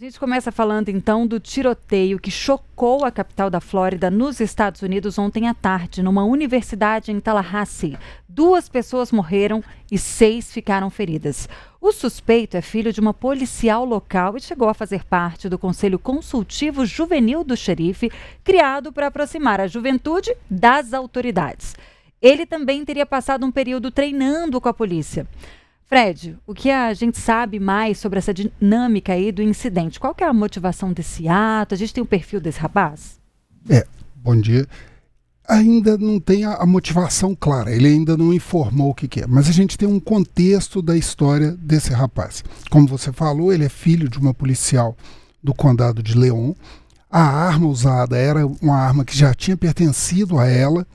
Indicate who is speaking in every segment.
Speaker 1: A gente começa falando então do tiroteio que chocou a capital da Flórida, nos Estados Unidos, ontem à tarde, numa universidade em Tallahassee. 2 pessoas morreram e 6 ficaram feridas. O suspeito é filho de uma policial local e chegou a fazer parte do Conselho Consultivo Juvenil do Xerife, criado para aproximar a juventude das autoridades. Ele também teria passado um período treinando com a polícia. Fred, o que a gente sabe mais sobre essa dinâmica aí do incidente? Qual que é a motivação desse ato? A gente tem o perfil desse rapaz?
Speaker 2: Bom dia. Ainda não tem a motivação clara, ele ainda não informou o que é, mas a gente tem um contexto da história desse rapaz. Como você falou, ele é filho de uma policial do condado de Leon. A arma usada era uma arma que já tinha pertencido a ela.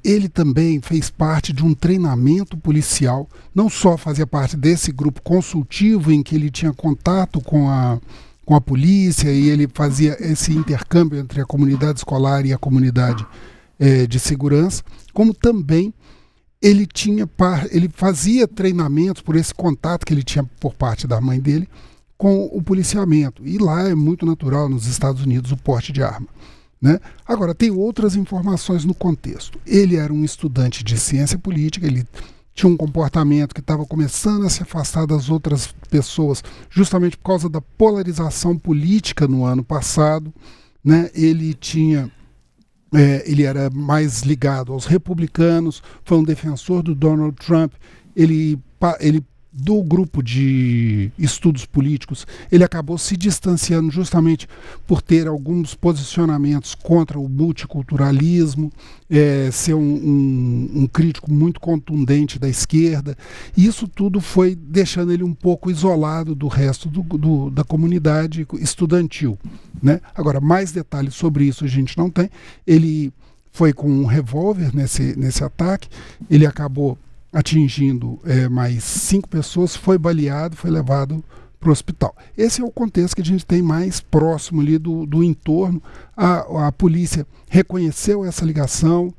Speaker 2: Ele também fez parte de um treinamento policial, não só fazia parte desse grupo consultivo em que ele tinha contato com a polícia e ele fazia esse intercâmbio entre a comunidade escolar e a comunidade de segurança, como também ele fazia treinamentos por esse contato que ele tinha por parte da mãe dele com o policiamento. E lá é muito natural nos Estados Unidos o porte de arma. Né? Agora, tem outras informações no contexto. Ele era um estudante de ciência política, ele tinha um comportamento que estava começando a se afastar das outras pessoas, justamente por causa da polarização política no ano passado. Né? Ele era mais ligado aos republicanos, foi um defensor do Donald Trump, ele do grupo de estudos políticos, ele acabou se distanciando justamente por ter alguns posicionamentos contra o multiculturalismo, ser um crítico muito contundente da esquerda, e isso tudo foi deixando ele um pouco isolado do resto da comunidade estudantil. Né? Agora, mais detalhes sobre isso a gente não tem. Ele foi com um revólver nesse ataque, ele acabou atingindo mais 5 pessoas, foi baleado, foi levado para o hospital. Esse é o contexto que a gente tem mais próximo ali do entorno. A polícia reconheceu essa ligação,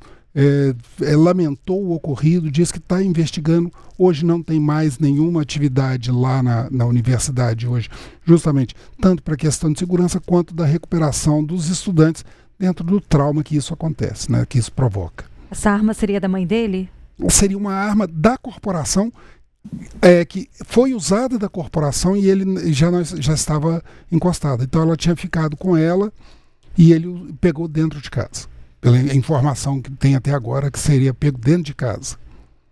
Speaker 2: lamentou o ocorrido, diz que está investigando. Hoje não tem mais nenhuma atividade lá na universidade hoje, justamente tanto para a questão de segurança quanto da recuperação dos estudantes dentro do trauma que isso acontece, né, que isso provoca.
Speaker 1: Essa arma seria da mãe dele?
Speaker 2: Seria uma arma da corporação, que foi usada da corporação e ele já estava encostado. Então ela tinha ficado com ela e ele o pegou dentro de casa. Pela informação que tem até agora, que seria pego dentro de casa.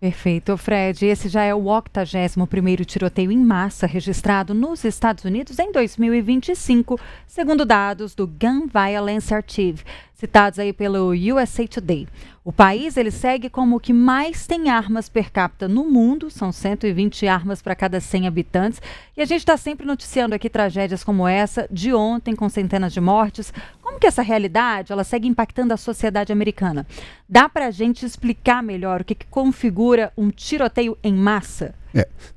Speaker 1: Perfeito, Fred. Esse já é o 81º tiroteio em massa registrado nos Estados Unidos em 2025, segundo dados do Gun Violence Archive, citados aí pelo USA Today. O país ele segue como o que mais tem armas per capita no mundo, são 120 armas para cada 100 habitantes, e a gente está sempre noticiando aqui tragédias como essa de ontem, com centenas de mortes. Como que essa realidade ela segue impactando a sociedade americana? Dá para a gente explicar melhor o que configura um tiroteio em massa?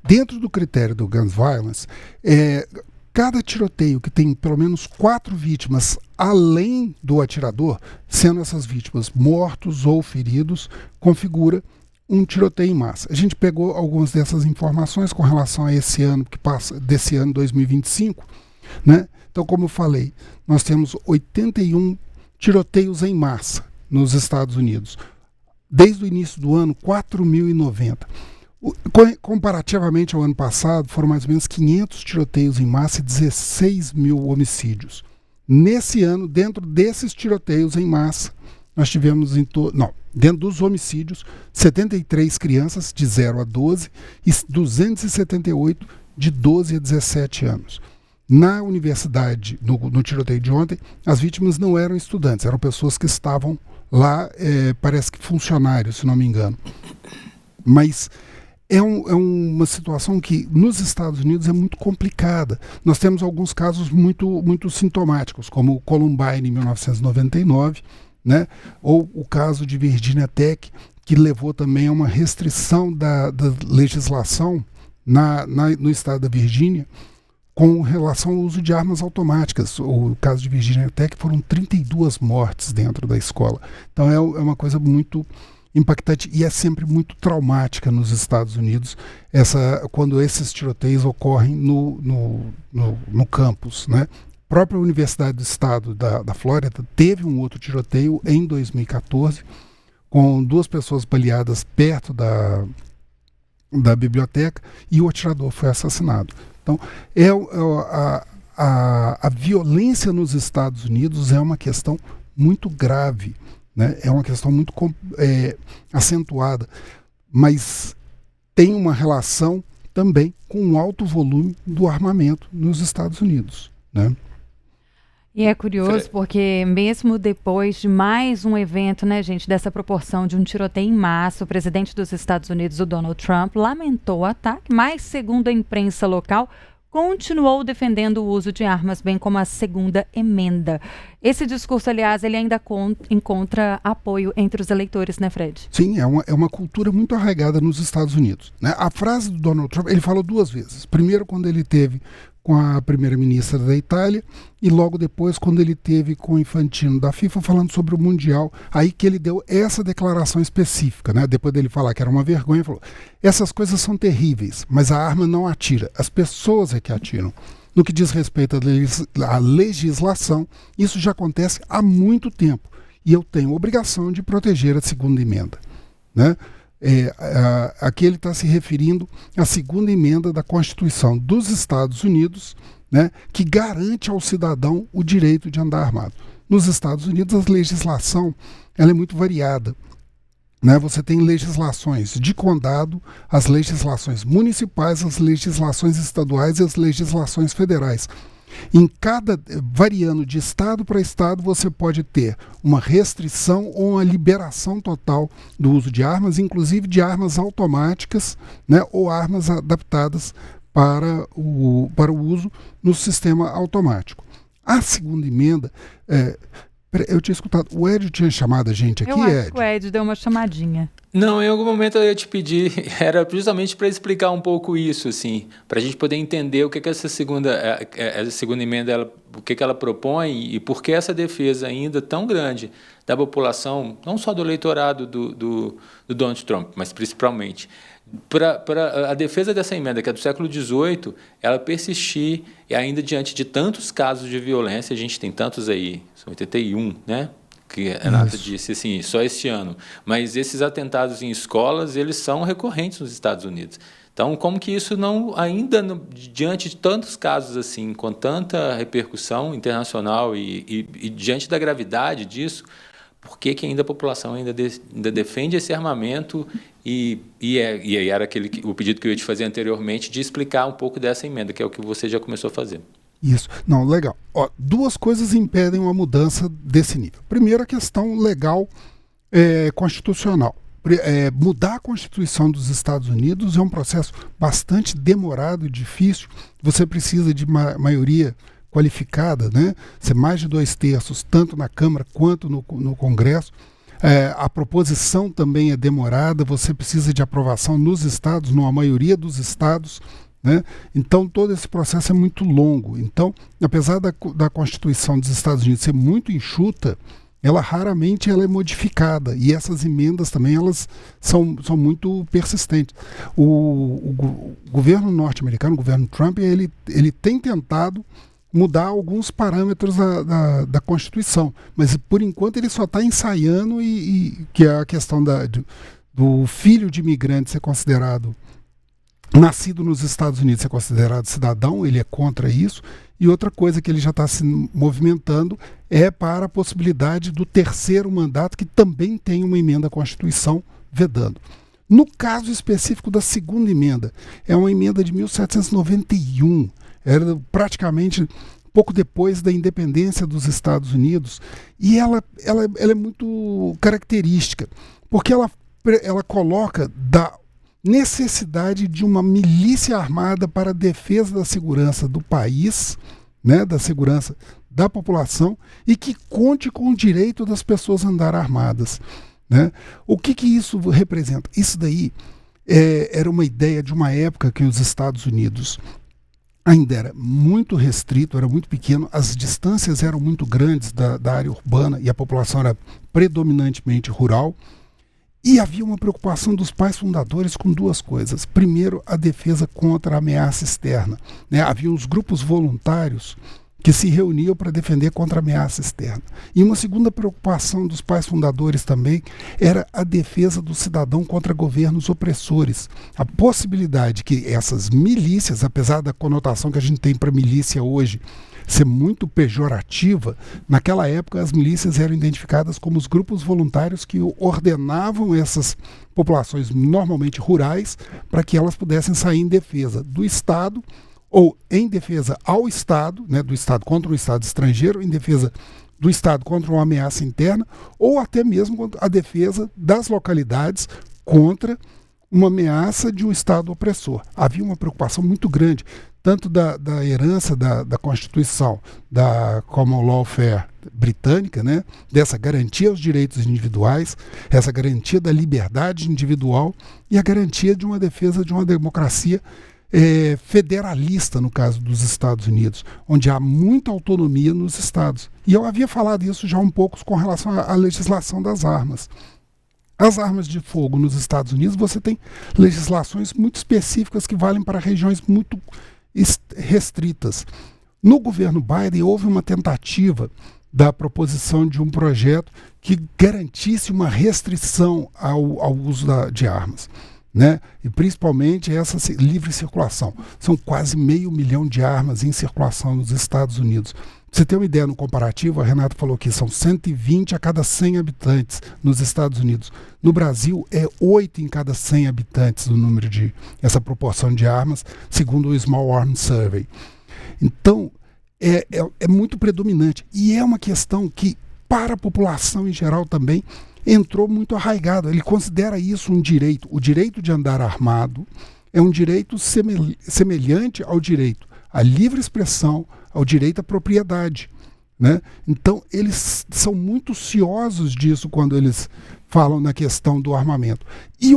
Speaker 2: Dentro do critério do Gun Violence, cada tiroteio que tem pelo menos 4 vítimas além do atirador, sendo essas vítimas mortos ou feridos, configura um tiroteio em massa. A gente pegou algumas dessas informações com relação a esse ano que passa, desse ano 2025, né? Então, como eu falei, nós temos 81 tiroteios em massa nos Estados Unidos. Desde o início do ano, 4.090. Comparativamente ao ano passado, foram mais ou menos 500 tiroteios em massa e 16 mil homicídios. Nesse ano, dentro desses tiroteios em massa, nós tivemos dentro dos homicídios, 73 crianças de 0 a 12 e 278 de 12 a 17 anos. Na universidade, no tiroteio de ontem, as vítimas não eram estudantes, eram pessoas que estavam lá, parece que funcionários, se não me engano. Mas é uma situação que nos Estados Unidos é muito complicada. Nós temos alguns casos muito, muito sintomáticos, como o Columbine em 1999, né? Ou o caso de Virginia Tech, que levou também a uma restrição da legislação no estado da Virgínia com relação ao uso de armas automáticas. O caso de Virginia Tech foram 32 mortes dentro da escola. Então é uma coisa muito impactante e é sempre muito traumática nos Estados Unidos, quando esses tiroteios ocorrem no campus, né? A própria Universidade do Estado da Flórida teve um outro tiroteio em 2014, com 2 pessoas baleadas perto da biblioteca e o atirador foi assassinado. Então, a violência nos Estados Unidos é uma questão muito grave, né? É uma questão muito acentuada, mas tem uma relação também com o alto volume do armamento nos Estados Unidos, né?
Speaker 1: E é curioso porque mesmo depois de mais um evento, né, gente, dessa proporção de um tiroteio em massa, o presidente dos Estados Unidos, o Donald Trump, lamentou o ataque, mas segundo a imprensa local, continuou defendendo o uso de armas, bem como a segunda emenda. Esse discurso, aliás, ele ainda encontra apoio entre os eleitores, né, Fred?
Speaker 2: Sim, é uma cultura muito arraigada nos Estados Unidos, né? A frase do Donald Trump, ele falou 2 vezes. Primeiro, quando ele teve com a primeira-ministra da Itália e logo depois quando ele teve com o Infantino da FIFA falando sobre o Mundial, aí que ele deu essa declaração específica, né? Depois dele falar que era uma vergonha, ele falou: essas coisas são terríveis, mas a arma não atira, as pessoas é que atiram. No que diz respeito à legislação, isso já acontece há muito tempo e eu tenho obrigação de proteger a segunda emenda, né? Aqui ele está se referindo à segunda emenda da Constituição dos Estados Unidos, né, que garante ao cidadão o direito de andar armado. Nos Estados Unidos a legislação ela é muito variada, né? Você tem legislações de condado, as legislações municipais, as legislações estaduais e as legislações federais. Variando de estado para estado, você pode ter uma restrição ou uma liberação total do uso de armas, inclusive de armas automáticas, né, ou armas adaptadas para o uso no sistema automático. A segunda emenda, eu tinha escutado, o Ed tinha chamado a gente aqui,
Speaker 1: Eu acho
Speaker 2: Ed?
Speaker 1: que o Ed deu uma chamadinha.
Speaker 3: Não, em algum momento eu ia te pedir, era justamente para explicar um pouco isso, assim, para a gente poder entender o que essa segunda emenda, o que ela propõe e por que essa defesa ainda tão grande da população, não só do eleitorado do Donald Trump, mas principalmente para a defesa dessa emenda, que é do século XVIII, ela persistir e ainda diante de tantos casos de violência, a gente tem tantos aí, são 81, né? Que a Renata disse assim, só este ano. Mas esses atentados em escolas, eles são recorrentes nos Estados Unidos. Então, como que isso não, diante de tantos casos assim, com tanta repercussão internacional e diante da gravidade disso, por que ainda a população ainda defende esse armamento e era o pedido que eu ia te fazer anteriormente de explicar um pouco dessa emenda, que é o que você já começou a fazer.
Speaker 2: Isso. Não, legal. 2 coisas impedem uma mudança desse nível. Primeiro, a questão legal constitucional. Mudar a Constituição dos Estados Unidos é um processo bastante demorado e difícil. Você precisa de maioria qualificada, né? Ser mais de 2/3, tanto na Câmara quanto no Congresso. A proposição também é demorada, você precisa de aprovação nos estados, numa maioria dos estados, né? Então todo esse processo é muito longo. Então, apesar da Constituição dos Estados Unidos ser muito enxuta, ela raramente é modificada e essas emendas também elas são muito persistentes. O governo norte-americano, o governo Trump, ele tem tentado mudar alguns parâmetros da Constituição, mas por enquanto ele só está ensaiando que é a questão do filho de imigrante ser considerado nascido nos Estados Unidos, ser considerado cidadão, ele é contra isso. E outra coisa que ele já está se movimentando é para a possibilidade do 3º mandato, que também tem uma emenda à Constituição vedando. No caso específico da segunda emenda, é uma emenda de 1791, era praticamente pouco depois da independência dos Estados Unidos, e ela é muito característica, porque ela coloca da necessidade de uma milícia armada para a defesa da segurança do país, né, da segurança da população, e que conte com o direito das pessoas a andar armadas, né? O que isso representa? Isso daí era uma ideia de uma época que os Estados Unidos ainda era muito restrito, era muito pequeno, as distâncias eram muito grandes da área urbana e a população era predominantemente rural. E havia uma preocupação dos pais fundadores com duas coisas. Primeiro, a defesa contra a ameaça externa, né? Havia os grupos voluntários que se reuniam para defender contra a ameaça externa. E uma segunda preocupação dos pais fundadores também era a defesa do cidadão contra governos opressores. A possibilidade que essas milícias, apesar da conotação que a gente tem para milícia hoje ser muito pejorativa, naquela época as milícias eram identificadas como os grupos voluntários que ordenavam essas populações normalmente rurais para que elas pudessem sair em defesa do Estado ou em defesa ao Estado, né, do Estado contra um Estado estrangeiro, em defesa do Estado contra uma ameaça interna, ou até mesmo a defesa das localidades contra uma ameaça de um Estado opressor. Havia uma preocupação muito grande, tanto da herança da Constituição, da Common Lawfare britânica, né, dessa garantia aos direitos individuais, essa garantia da liberdade individual e a garantia de uma defesa de uma democracia federalista, no caso dos Estados Unidos, onde há muita autonomia nos estados. E eu havia falado isso já um pouco com relação à legislação das armas. As armas de fogo nos Estados Unidos, você tem legislações muito específicas que valem para regiões muito restritas. No governo Biden houve uma tentativa da proposição de um projeto que garantisse uma restrição ao uso de armas, né? E principalmente essa livre circulação. São quase 500 mil de armas em circulação nos Estados Unidos. Pra você ter uma ideia no comparativo, a Renata falou que são 120 a cada 100 habitantes nos Estados Unidos. No Brasil é 8 em cada 100 habitantes o número de essa proporção de armas, segundo o Small Arms Survey. Então é muito predominante e é uma questão que para a população em geral também entrou muito arraigado. Ele considera isso um direito. O direito de andar armado é um direito semelhante ao direito à livre expressão, ao direito à propriedade, né? Então, eles são muito ciosos disso quando eles falam na questão do armamento. E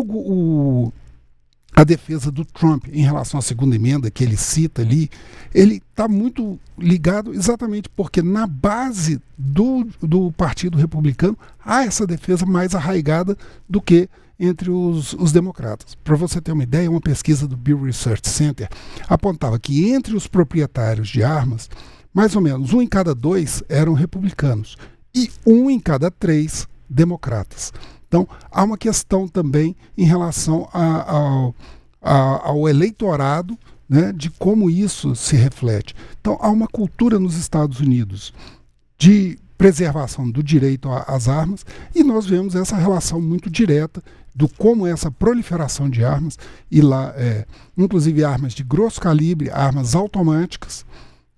Speaker 2: a defesa do Trump em relação à segunda emenda, que ele cita ali, ele está muito ligado exatamente porque na base do Partido Republicano há essa defesa mais arraigada do que entre os democratas. Para você ter uma ideia, uma pesquisa do Pew Research Center apontava que entre os proprietários de armas, mais ou menos 1 em cada 2 eram republicanos e 1 em cada 3 democratas. Então, há uma questão também em relação ao eleitorado, né, de como isso se reflete. Então, há uma cultura nos Estados Unidos de preservação do direito às armas e nós vemos essa relação muito direta do como essa proliferação de armas, e lá, inclusive armas de grosso calibre, armas automáticas,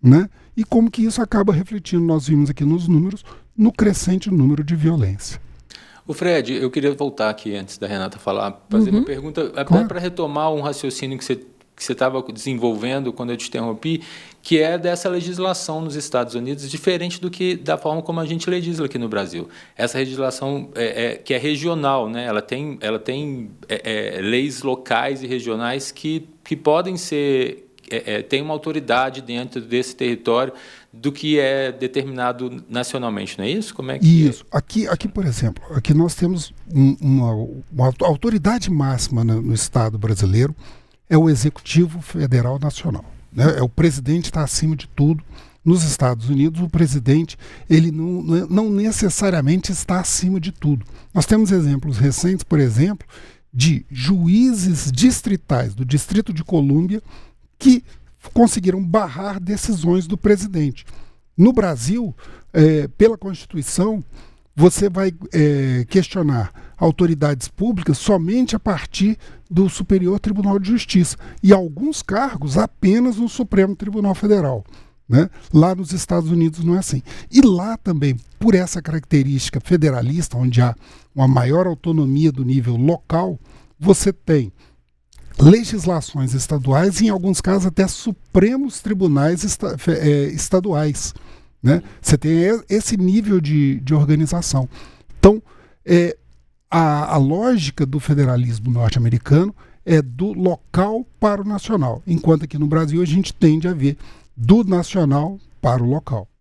Speaker 2: né, e como que isso acaba refletindo, nós vimos aqui nos números, no crescente número de violência.
Speaker 3: O Fred, eu queria voltar aqui antes da Renata falar, fazer uma pergunta,
Speaker 2: Claro.
Speaker 3: para retomar um raciocínio que você estava desenvolvendo quando eu te interrompi, que é dessa legislação nos Estados Unidos, diferente da forma como a gente legisla aqui no Brasil. Essa legislação que é regional, né? Ela tem leis locais e regionais que podem ser... tem uma autoridade dentro desse território do que é determinado nacionalmente, não é isso? Como é que
Speaker 2: Isso. Aqui, por exemplo, aqui nós temos uma autoridade máxima no Estado brasileiro, é o Executivo Federal Nacional, né? É o presidente está acima de tudo. Nos Estados Unidos, o presidente ele não necessariamente está acima de tudo. Nós temos exemplos recentes, por exemplo, de juízes distritais do Distrito de Colômbia que conseguiram barrar decisões do presidente. No Brasil, pela Constituição, você vai questionar autoridades públicas somente a partir do Superior Tribunal de Justiça e alguns cargos apenas no Supremo Tribunal Federal, né? Lá nos Estados Unidos não é assim. E lá também, por essa característica federalista, onde há uma maior autonomia do nível local, você tem legislações estaduais e, em alguns casos, até supremos tribunais estaduais, né? Você tem esse nível de organização. Então, a lógica do federalismo norte-americano é do local para o nacional, enquanto aqui no Brasil a gente tende a ver do nacional para o local.